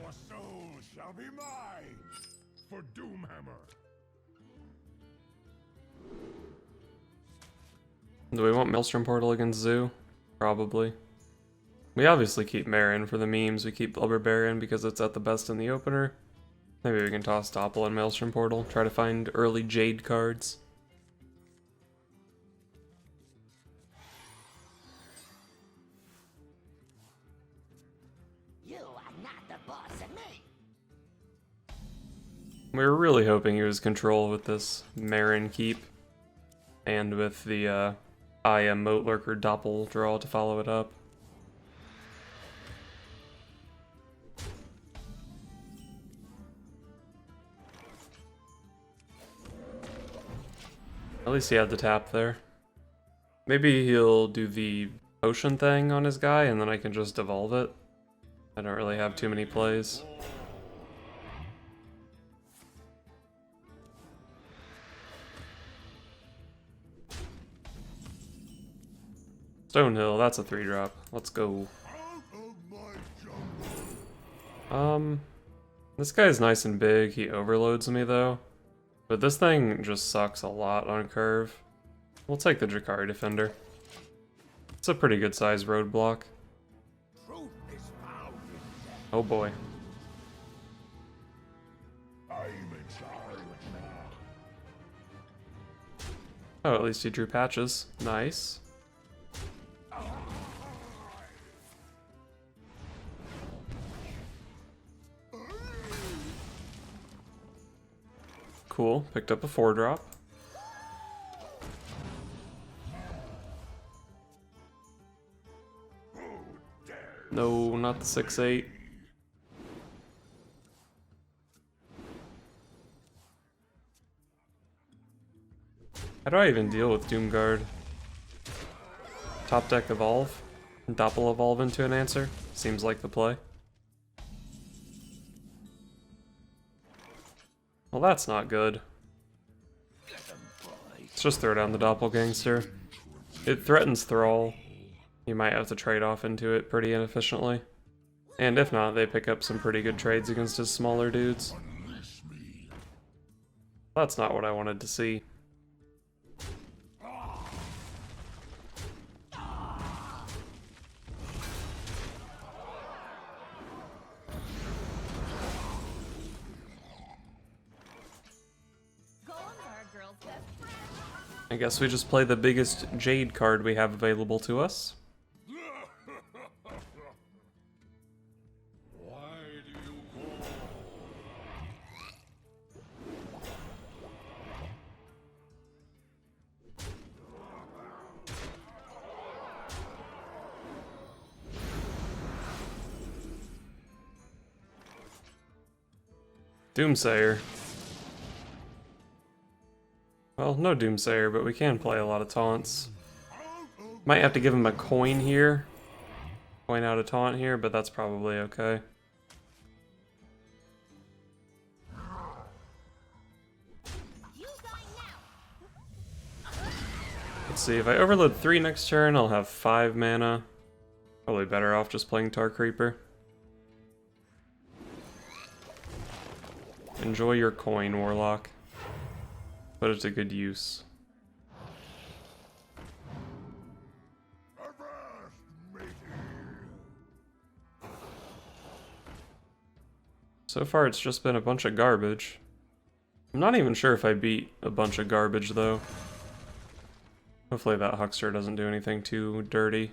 Your soul shall be mine for Doomhammer. Do we want Maelstrom Portal against Zoo? Probably. We obviously keep Marin for the memes. We keep Blubber Baron because it's at the best in the opener. Maybe we can toss Doppel and Maelstrom Portal. Try to find early Jade cards. You are not the boss of me. We were really hoping he was control with this Marin keep. And with the I am Moat Lurker Doppel draw to follow it up. At least he had the tap there. Maybe he'll do the potion thing on his guy and then I can just evolve it. I don't really have too many plays. Stonehill, that's a 3-drop. Let's go. This guy's nice and big. He overloads me though. But this thing just sucks a lot on curve. We'll take the Drakari Defender. It's a pretty good sized roadblock. Oh boy. Oh, at least he drew patches. Nice. Cool, picked up a 4-drop. No, not the 6/8. How do I even deal with Doomguard? Top deck evolve? Doppel evolve into an answer? Seems like the play. Well, that's not good. Let's just throw down the Doppelgangster. It threatens Thrall. You might have to trade off into it pretty inefficiently. And if not, they pick up some pretty good trades against his smaller dudes. That's not what I wanted to see. I guess we just play the biggest Jade card we have available to us. Doomsayer. Well, no Doomsayer, but we can play a lot of taunts. Might have to give him a coin here. Coin out a taunt here, but that's probably okay. Let's see, if I overload 3 next turn, I'll have 5 mana. Probably better off just playing Tar Creeper. Enjoy your coin, Warlock. Put it to good use. So far it's just been a bunch of garbage. I'm not even sure if I beat a bunch of garbage though. Hopefully that Huckster doesn't do anything too dirty.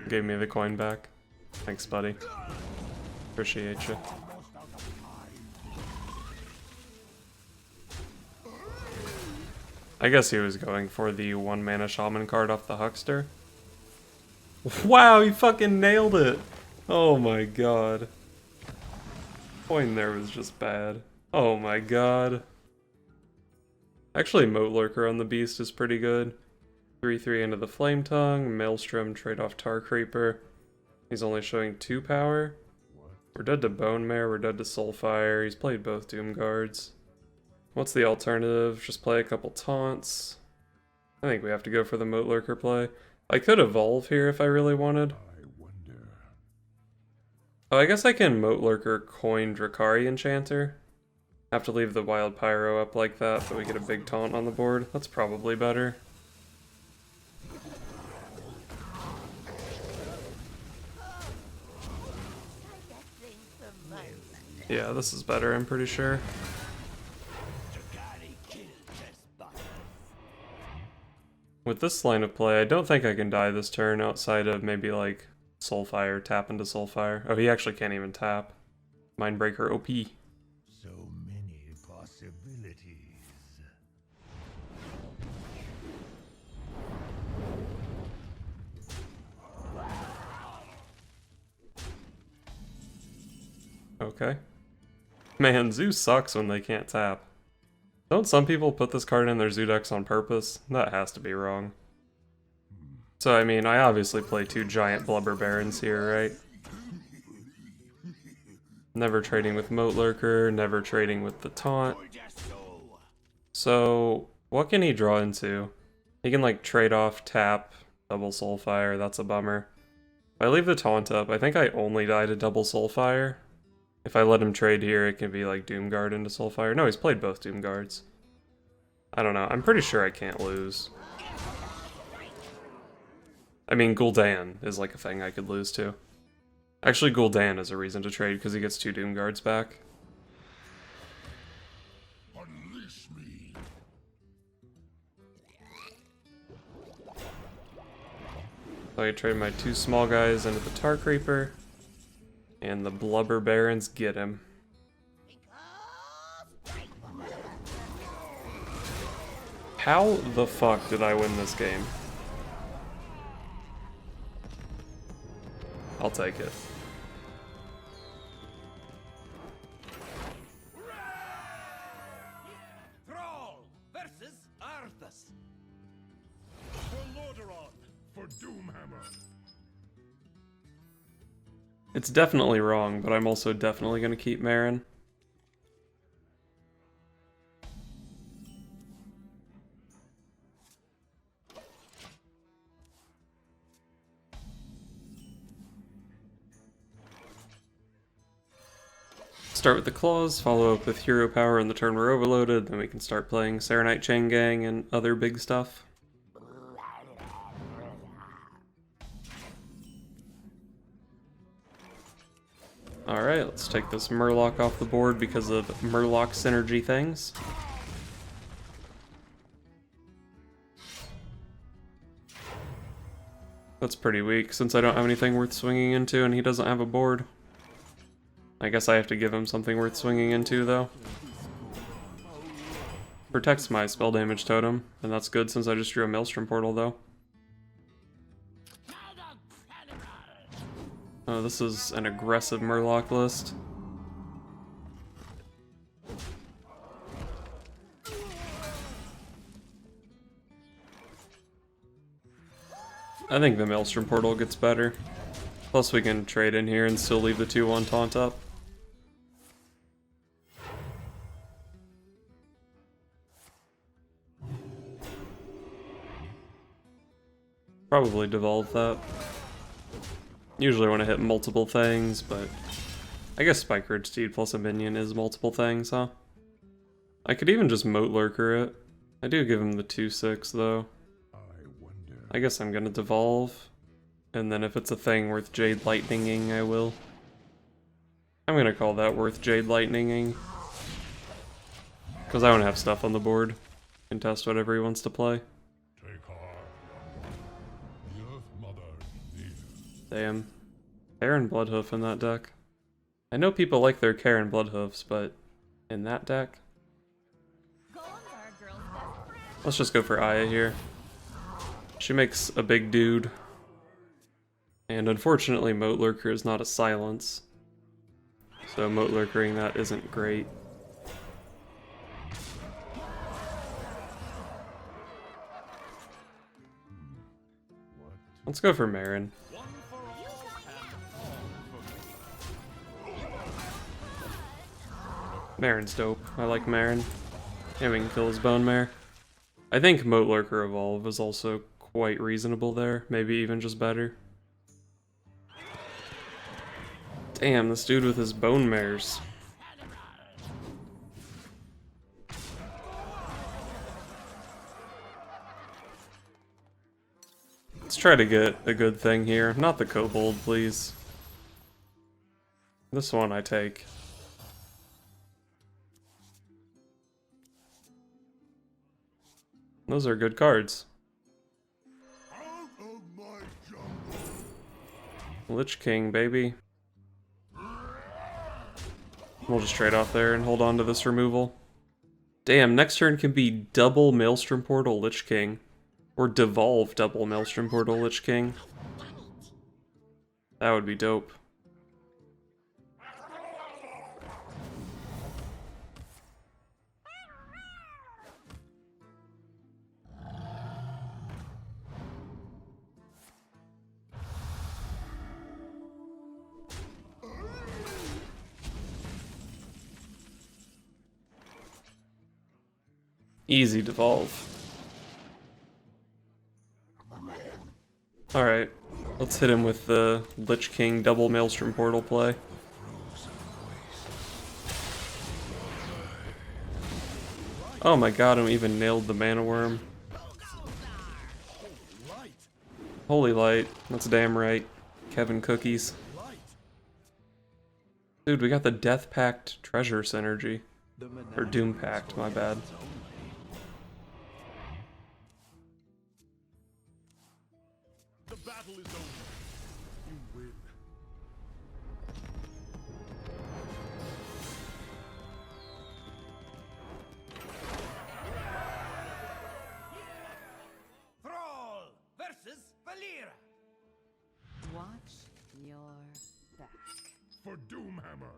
Gave me the coin back. Thanks, buddy. Appreciate you. I guess he was going for the 1-mana Shaman card off the Huckster. Wow, he fucking nailed it! Oh my god. Coin there was just bad. Oh my god. Actually, Moat Lurker on the Beast is pretty good. 3/3 into the Flame Tongue, Maelstrom, trade off Tar Creeper. He's only showing 2 power. We're dead to Bone Mare, we're dead to Soulfire. He's played both Doom Guards. What's the alternative? Just play a couple taunts. I think we have to go for the Moat Lurker play. I could evolve here if I really wanted. I wonder. Oh, I guess I can Moat Lurker coin Drakari Enchanter. Have to leave the Wild Pyro up like that, but we get a big taunt on the board. That's probably better. Yeah, this is better, I'm pretty sure. With this line of play, I don't think I can die this turn outside of maybe like Soulfire, tap into Soulfire. Oh, he actually can't even tap. Mindbreaker OP. So many possibilities. Okay. Man, Zoo sucks when they can't tap. Don't some people put this card in their Zoo decks on purpose? That has to be wrong. So, I mean, I obviously play 2 giant Blubber Barons here, right? Never trading with Moat Lurker, never trading with the taunt. So, what can he draw into? He can, like, trade off, tap, double Soulfire, that's a bummer. If I leave the taunt up, I think I only die to double Soulfire. If I let him trade here, it can be like Doomguard into Soulfire. No, he's played both Doomguards. I don't know. I'm pretty sure I can't lose. I mean, Gul'dan is like a thing I could lose to. Actually, Gul'dan is a reason to trade because he gets 2 Doomguards back. Unleash me. So I trade my 2 small guys into the Tar Creeper. And the Blubber Barons get him. How the fuck did I win this game? I'll take it. Thrall versus Arthas. For Doomhammer. It's definitely wrong, but I'm also definitely going to keep Marin. Start with the claws, follow up with hero power in the turn we're overloaded, then we can start playing Serenite Chain Gang and other big stuff. Alright, let's take this Murloc off the board because of Murloc synergy things. That's pretty weak, since I don't have anything worth swinging into and he doesn't have a board. I guess I have to give him something worth swinging into, though. Protects my spell damage totem, and that's good since I just drew a Maelstrom Portal, though. Oh, this is an aggressive Murloc list. I think the Maelstrom Portal gets better. Plus we can trade in here and still leave the 2/1 taunt up. Probably devolve that. Usually want to hit multiple things, but I guess Spike Ridge Steed plus a minion is multiple things, huh? I could even just Moat Lurker it. I do give him the 2/6 though. I guess I'm gonna devolve, and then if it's a thing worth Jade Lightninging, I will. I'm gonna call that worth Jade Lightninging, because I want to have stuff on the board and test whatever he wants to play. Damn. Karen Bloodhoof in that deck. I know people like their Karen Bloodhoofs, but in that deck? Let's just go for Aya here. She makes a big dude. And unfortunately, Moat Lurker is not a silence. So Moat Lurkering that isn't great. Let's go for Marin. Marin's dope. I like Marin. And we can kill his Bone Mare. I think Moat Lurker Evolve is also quite reasonable there, maybe even just better. Damn, this dude with his bone mares. Let's try to get a good thing here. Not the kobold, please. This one I take. Those are good cards. Out of my jungle. Lich King, baby. We'll just trade off there and hold on to this removal. Damn, next turn can be double Maelstrom Portal Lich King. Or devolve double Maelstrom Portal Lich King. That would be dope. Easy devolve. Alright, let's hit him with the Lich King double Maelstrom Portal play. Oh my god, I even nailed the Mana Worm. Holy Light, that's damn right. Kevin Cookies. Dude, we got the Death Pact Treasure Synergy. Or Doom Pact, my bad. The battle is over. You win. Thrall versus Valera. Watch your back. For Doomhammer.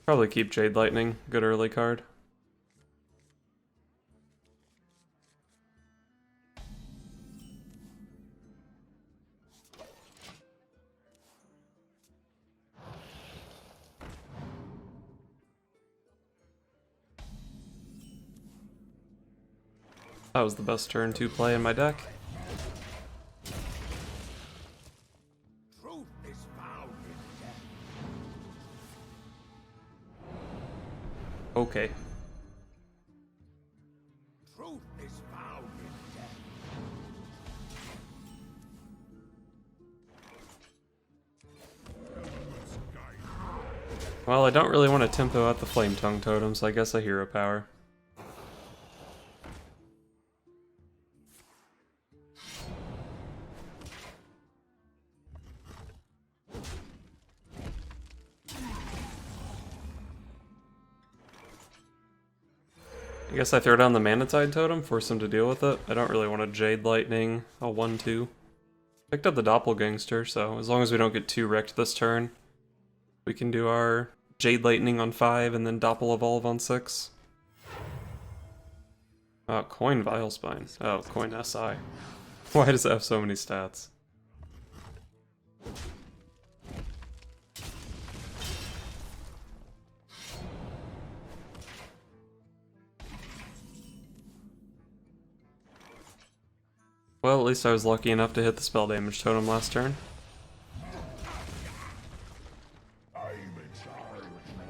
Probably keep Jade Lightning, good early card. That was the best turn 2 play in my deck. Truth is found in death. Okay. Truth is found in death. Well, I don't really want to tempo out the Flame Tongue Totem, so I guess a Hero Power. I guess I throw down the Manatide Totem, force him to deal with it. I don't really want to Jade Lightning a 1-2. Picked up the Doppelgangster, so as long as we don't get too wrecked this turn, we can do our Jade Lightning on 5 and then Doppel Evolve on 6. Coin Vilespine. Oh, Coin SI. Why does it have so many stats? Well, at least I was lucky enough to hit the spell damage totem last turn. I'm in charge now.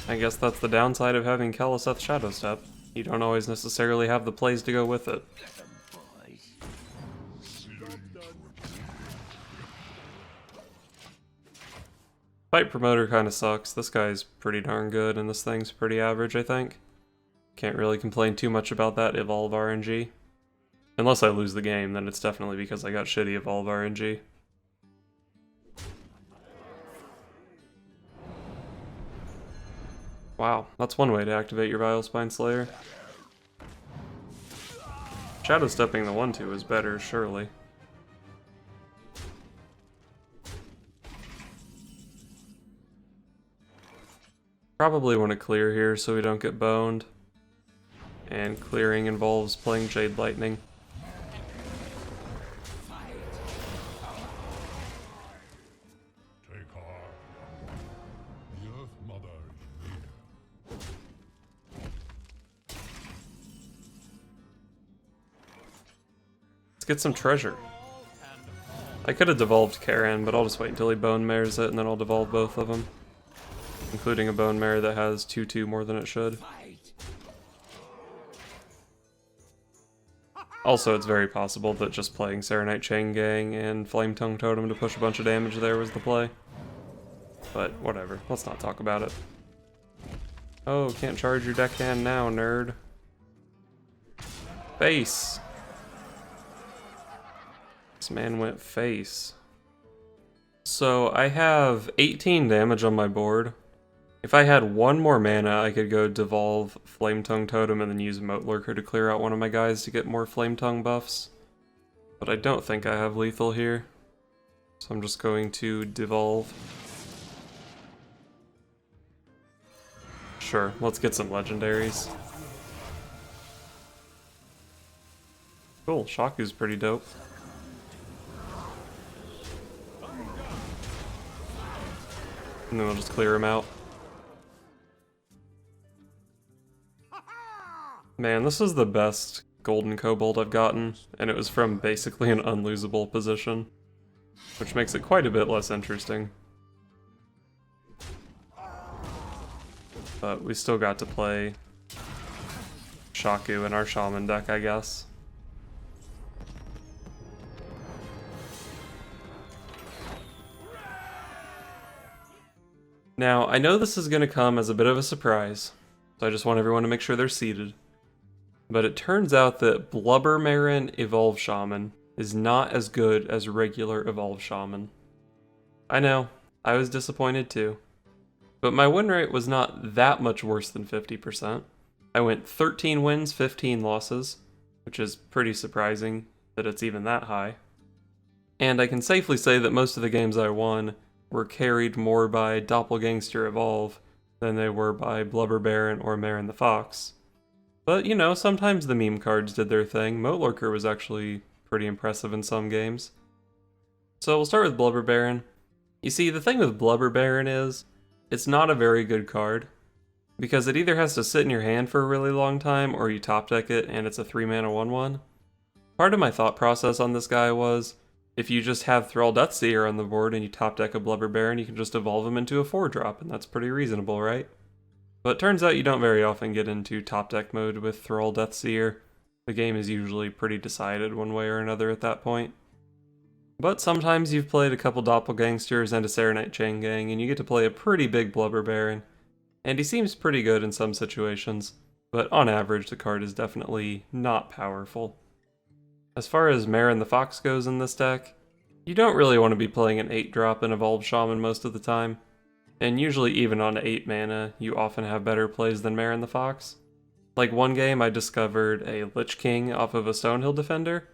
I guess that's the downside of having Kaliseth Shadow Step. You don't always necessarily have the plays to go with it. Fight Promoter kinda sucks. This guy's pretty darn good, and this thing's pretty average, I think. Can't really complain too much about that Evolve RNG. Unless I lose the game, then it's definitely because I got shitty Evolve RNG. Wow, that's one way to activate your Vilespine Slayer. Shadow Stepping the 1-2 is better, surely. Probably want to clear here so we don't get boned. And clearing involves playing Jade Lightning. get some treasure. I could have devolved Karen, but I'll just wait until he bone mares it, and then I'll devolve both of them. Including a bone mare that has 2/2 more than it should. Also, it's very possible that just playing Serenite Chain Gang and Flame Tongue Totem to push a bunch of damage there was the play. But whatever, let's not talk about it. Oh, can't charge your deckhand now, nerd. Face! This man went face. So I have 18 damage on my board. If I had one more mana, I could go devolve Flame Tongue Totem and then use Moat Lurker to clear out one of my guys to get more Flame Tongue buffs. But I don't think I have lethal here. So I'm just going to devolve. Sure, let's get some legendaries. Cool, Shaku's pretty dope. And then we'll just clear him out. Man, this is the best golden kobold I've gotten, and it was from basically an unlosable position, which makes it quite a bit less interesting. But we still got to play Shaku in our Shaman deck, I guess. Now, I know this is going to come as a bit of a surprise, so I just want everyone to make sure they're seated. But it turns out that Blubber Baron Evolved Shaman is not as good as regular Evolved Shaman. I know, I was disappointed too. But my win rate was not that much worse than 50%. I went 13 wins, 15 losses, which is pretty surprising that it's even that high. And I can safely say that most of the games I won were carried more by Doppelgangster Evolve than they were by Blubber Baron or Marin the Fox. But, you know, sometimes the meme cards did their thing. Moat Lurker was actually pretty impressive in some games. So we'll start with Blubber Baron. You see, the thing with Blubber Baron is, it's not a very good card, because it either has to sit in your hand for a really long time, or you top deck it and it's a 3-mana 1/1. Part of my thought process on this guy was, if you just have Thrall Deathseer on the board and you top deck a Blubber Baron, you can just evolve him into a 4-drop, and that's pretty reasonable, right? But it turns out you don't very often get into top deck mode with Thrall Deathseer. The game is usually pretty decided one way or another at that point. But sometimes you've played a couple Doppelgangsters and a Serenite Chain Gang, and you get to play a pretty big Blubber Baron. And he seems pretty good in some situations, but on average the card is definitely not powerful. As far as Marin the Fox goes in this deck, you don't really want to be playing an 8-drop in Evolved Shaman most of the time. And usually even on 8 mana, you often have better plays than Marin the Fox. Like one game I discovered a Lich King off of a Stonehill Defender,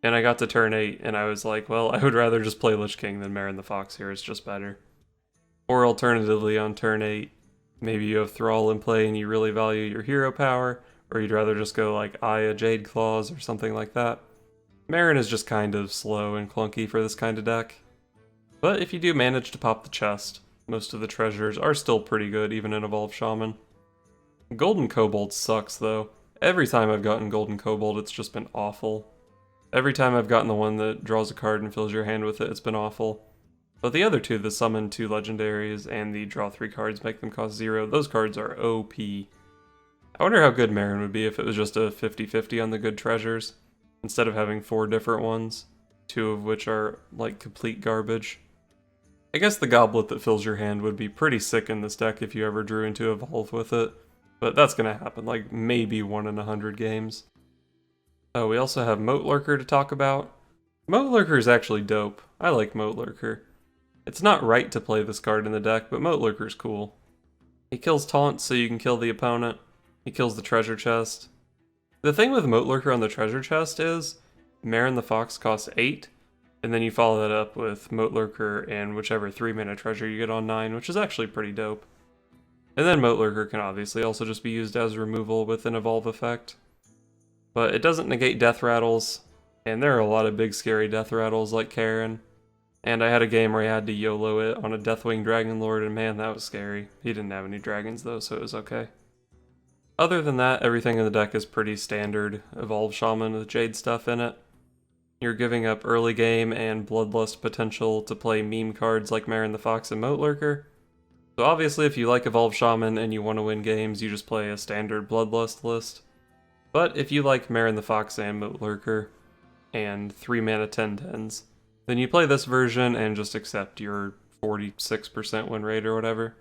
and I got to turn 8 and I was like, well, I would rather just play Lich King than Marin the Fox here, it's just better. Or alternatively on turn 8, maybe you have Thrall in play and you really value your hero power, or you'd rather just go like Aya Jade Claws or something like that. Marin is just kind of slow and clunky for this kind of deck. But if you do manage to pop the chest, most of the treasures are still pretty good, even in Evolved Shaman. Golden Kobold sucks, though. Every time I've gotten Golden Kobold, it's just been awful. Every time I've gotten the one that draws a card and fills your hand with it, it's been awful. But the other two, the summon 2 legendaries and the draw 3 cards, make them cost 0, those cards are OP. I wonder how good Marin would be if it was just a 50-50 on the good treasures, instead of having 4 different ones, 2 of which are, like, complete garbage. I guess the goblet that fills your hand would be pretty sick in this deck if you ever drew into Evolve with it, but that's gonna happen, like maybe 1 in 100 games. Oh, we also have Moat Lurker to talk about. Moat Lurker is actually dope. I like Moat Lurker. It's not right to play this card in the deck, but Moat Lurker's cool. He kills taunts so you can kill the opponent. He kills the treasure chest. The thing with Moat Lurker on the treasure chest is, Marin the Fox costs 8, and then you follow that up with Moat Lurker and whichever 3-mana treasure you get on 9, which is actually pretty dope. And then Moat Lurker can obviously also just be used as removal with an evolve effect. But it doesn't negate death rattles, and there are a lot of big scary death rattles like Karen. And I had a game where I had to YOLO it on a Deathwing Dragonlord, and man, that was scary. He didn't have any dragons though, so it was okay. Other than that, everything in the deck is pretty standard Evolved Shaman with Jade stuff in it. you're giving up early game and bloodlust potential to play meme cards like Marin the Fox and Moat Lurker. So obviously if you like Evolved Shaman and you want to win games, you just play a standard bloodlust list. But if you like Marin the Fox and Moat Lurker and 3 mana 10/10s, then you play this version and just accept your 46% win rate or whatever.